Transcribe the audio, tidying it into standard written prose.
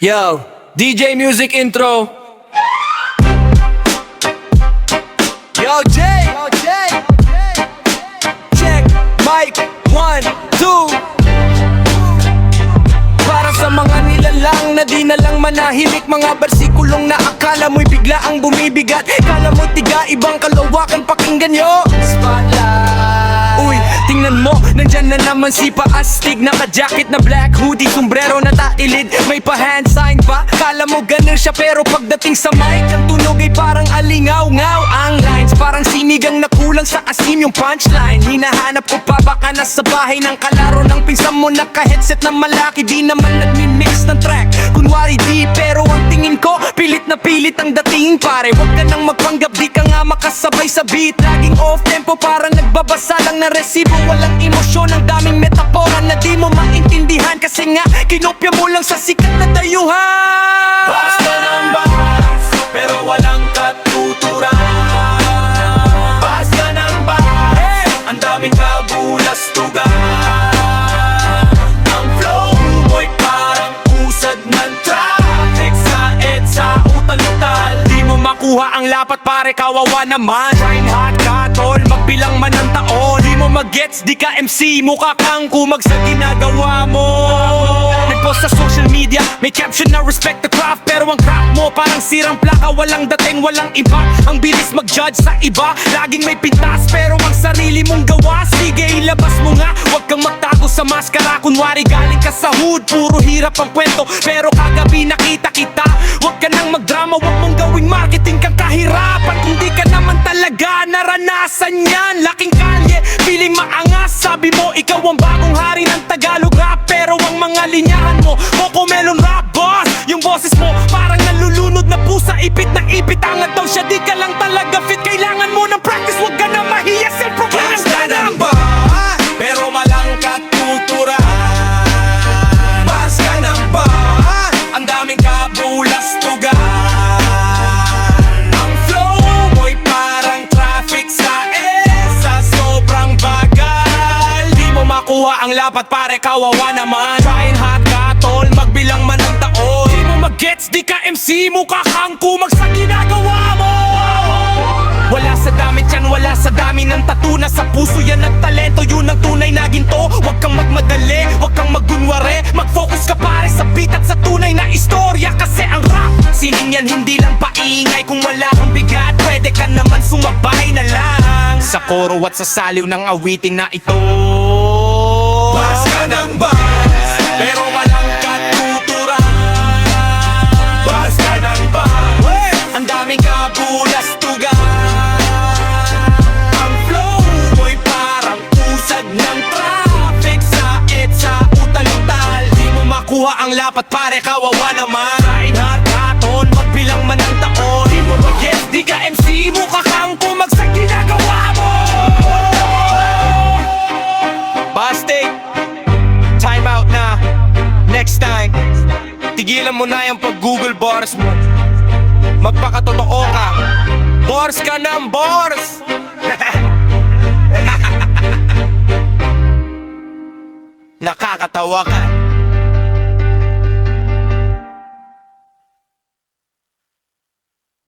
Yo, DJ Music Intro. Yo, Jay. Check, mic, 1, 2. Para sa mga nilalang na di na lang manahimik, mga bersikulong na akala mo'y bigla ang bumibigat. Kala mo tiga, ibang kalawakan, pakinggan nyo. Spotlight. Uy, tingnan mo, nandyan na naman si Paastig. Naka-jacket na black hoodie, sombrero na tailid, may pa-hand sign pa. Kala mo ganun siya pero pagdating sa mic, ang tunog ay parang alingaw-ngaw. Ang lines parang sinigang na kulang sa asim yung punchline. Hinahanap ko pa, baka nasa bahay ng kalaro ng pinsan mo, naka-headset na malaki, di naman nagmi-mix ng track. Kunwari di, pero ang tingin ko pilit na pilit ang dating pare. Huwag ka nang magpanggap, di ka nga makasabay sa beat. Laging off-tempo, parang nagbabasa lang ng resibo. Walang emosyon, ang daming metapora na di mo maintindihan. Kasi nga, kinopya mo lang sa sikat na dayuhan. Basta ng bahas, pero walang katuturan. Basta ng bahas, ang daming kabulastugan. Ang flow mo'y parang usad ng traffic sa EDSA utal-utal. Di mo makuha ang lapat pare, kawawa naman. Trying hard ka tol, magbilang man ng taon. Di mo mag-gets, di ka MC, mukha kang kumag sa ginagawa mo. Nag-post sa social media, may caption na respect the craft, pero ang craft mo parang sirang plaka. Walang dating, walang iba, ang bilis mag-judge sa iba. Laging may pintas, pero ang sarili mong gawa. Sige, ilabas mo nga, huwag kang magtago sa maskara. Kunwari galing ka sa hood, puro hirap ang kwento, pero kagabi nakita kita. Huwag ka nang magdrama, huwag mong gawing marketing kang kahirapan. Kung di ka naman talaga naranasan yan. Laking kalye, feeling maangas. Sabi mo, ikaw ang bagong hari ng Tagalog rap, pero ang mga linyahan mo, Cocomelon rap boss. Yung boses mo, parang nalulunod na pusa. Ipit na ipit, angat daw siya, di ka lang talaga fit. Kailangan mo ng practice, huwag ka na mahiya. Self-proclaimed Basta ka ng ng bahas, pero walang katuturan. Basta ng bahas, ang daming kabulastugan. Ang flow mo'y parang traffic sa EDSA, sobrang bagal. Di mo makuha ang lapat pare, kawawa naman. Trying hard ka tol, magbilang man ng taon. Di mo mag-gets, di ka MC, mukha kang kumag sa ginagawa mo. Wala sa damit yan, wala sa dami ng tattoo. Nasa puso yan at talento, yun ang tunay na ginto. Huwag kang magmadali, huwag kang maggunwari. Mag-focus ka pare sa beat at sa tunay na istorya. Kasi ang rap, sining yan hindi lang paingay. Kung wala kang bigat, pwede ka naman sumabay na lang sa koro at sa saliw ng awiting na ito. Basta ng bahas, pero walang katuturan. Basta ng bahas, Ang daming kabulastugan. ang flow mo'y parang usad ng traffic sa EDSA utal-utal. Di mo makuha ang lapat pare, kawawa naman. Trying hard katon, magbilang man ng taon. Di mo mag-gets, di ka MC, mukha kang kumag sa ginagawa mo. Bastig, time out na. Next time, tigilan mo na yung pag-google bars mo. Magpakatotoo ka, bars ka ng bars. Nakakatawa ka.